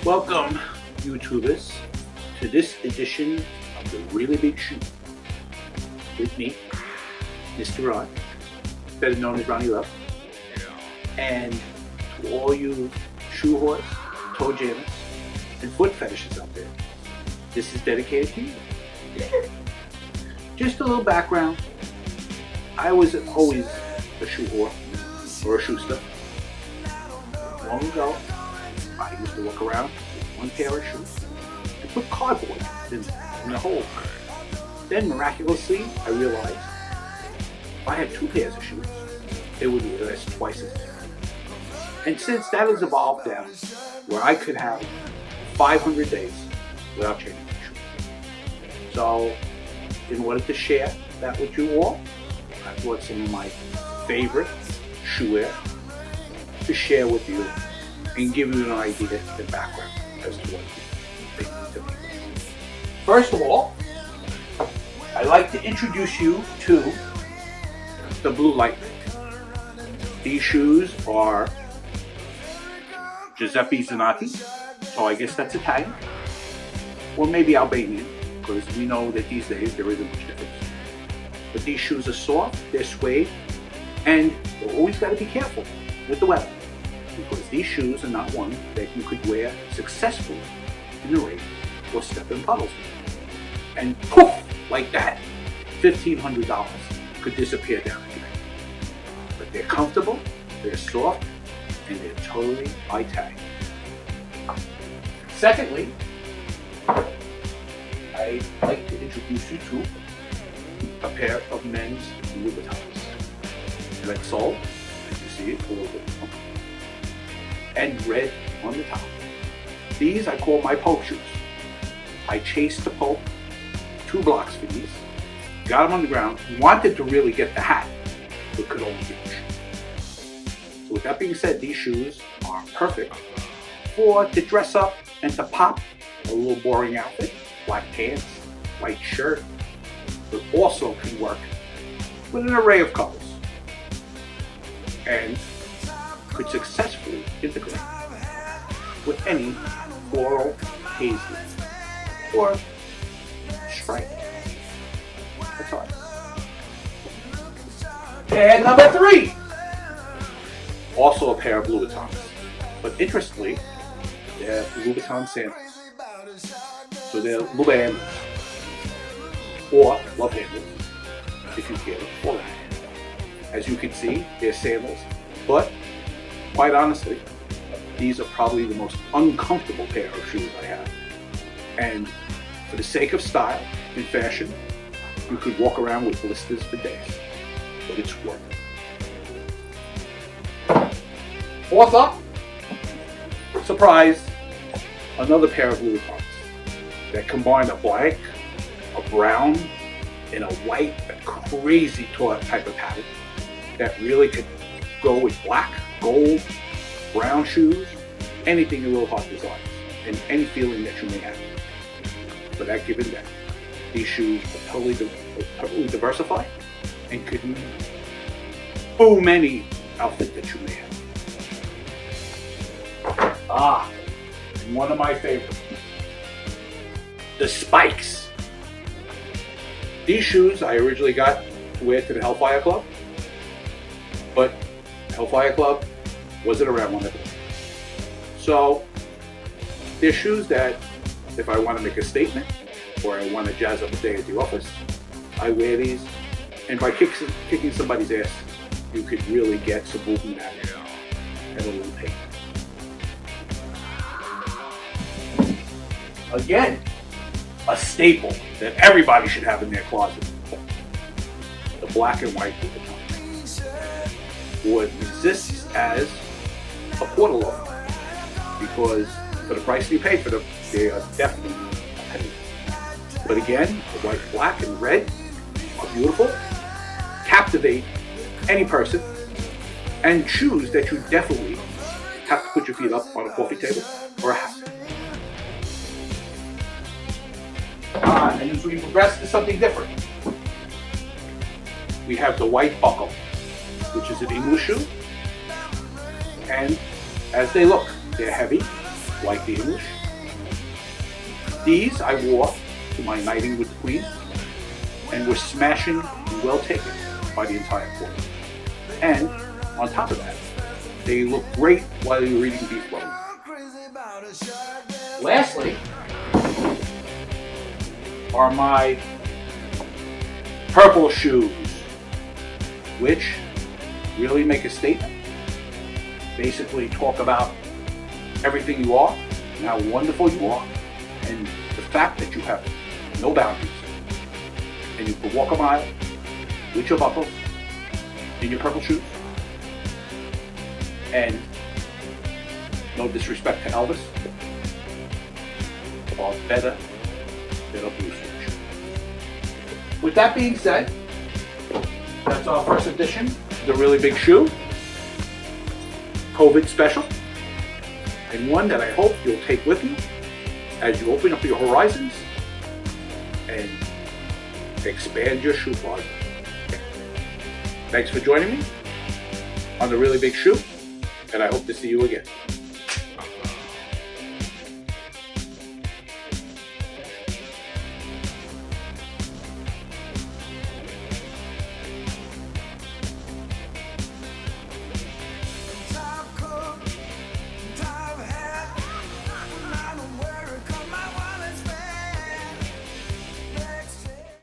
Welcome, YouTubers, to this edition of the Really Big Shoe. With me, Mr. Ron, better known as RonnieLove, and to all you shoe horse, toe jammers, and foot fetishes out there, this is dedicated to you. Just a little background. I was always a shoe whore or a shoester. Long ago, I used to walk around with one pair of shoes and put cardboard in the hole. Then miraculously, I realized if I had two pairs of shoes, it would last twice as long. And since that has evolved down where I could have 500 days without changing my shoes. So, in order to share that with you all, I brought some of my favorite shoe wear to share with you and give you an idea of the background as to what they need to be. First of all, I'd like to introduce you to the Blue Light. These shoes are Giuseppe Zanotti, so I guess that's Italian, or maybe Albanian, because we know that these days there isn't much difference. But these shoes are soft, they're suede, and you always got to be careful with the weather, because these shoes are not one that you could wear successfully in the rain or step in puddles with. And poof, like that, $1,500 could disappear down the drain. But they're comfortable, they're soft, and they're totally Italian. Secondly, I'd like to introduce you to a pair of men's Louboutins. Red sole, as you see it, a little bit more, and red on the top. These I call my poke shoes. I chased the poke 2 blocks for these, got them on the ground, wanted to really get the hat, but could only get the shoe. So with that being said, these shoes are perfect to dress up and to pop a little boring outfit, black pants, white shirt, but also can work with an array of colors and could successfully integrate with any floral, paisley, or stripe. That's all. And number 3, also a pair of Louboutins, but interestingly, they're Louboutin sandals. So they're Louboutin handles, or love handles, if you care for that. As you can see, they're sandals, but quite honestly, these are probably the most uncomfortable pair of shoes I have. And for the sake of style and fashion, you could walk around with blisters for days, but it's worth it. Fourth up, surprise, another pair of Louboutins that combine a black, a brown, and a white, a crazy type of pattern that really could go with black, gold, brown shoes, anything your little heart desires, and any feeling that you may have. But that given that, these shoes are totally diversified and could boom any outfit that you may have. And one of my favorites, the Spikes. These shoes I originally got to wear to the Hellfire Club, but Hellfire Club wasn't around when I bought. So they're shoes that if I want to make a statement or I want to jazz up a day at the office, I wear these, and by kicking somebody's ass, you could really get some movement out of it and a little pain. Again, a staple that everybody should have in their closet. The black and white Louboutin. What exists as a quarter loaf, because for the price you pay for them, they are definitely a penny. But again, the white, black, and red are beautiful, captivate any person, and shoes that you definitely have to put your feet up on a coffee table or a house. And as we progress to something different, we have the white buckle, which is an English shoe, and as they look, they're heavy, like the English. These I wore to my knighting with the Queen and were smashing and well taken by the entire court. And on top of that, they look great while you're eating beef Wellington. Lastly are my purple shoes, which really make a statement. Basically talk about everything you are and how wonderful you are, and the fact that you have no boundaries, and you can walk a mile with your buckles in your purple shoes. And no disrespect to Elvis, are better than a blue switch. With that being said, that's our first edition, the Really Big Shoe COVID special, and one that I hope you'll take with you as you open up your horizons and expand your shoe closet. Thanks for joining me on the Really Big Shoe, and I hope to see you again.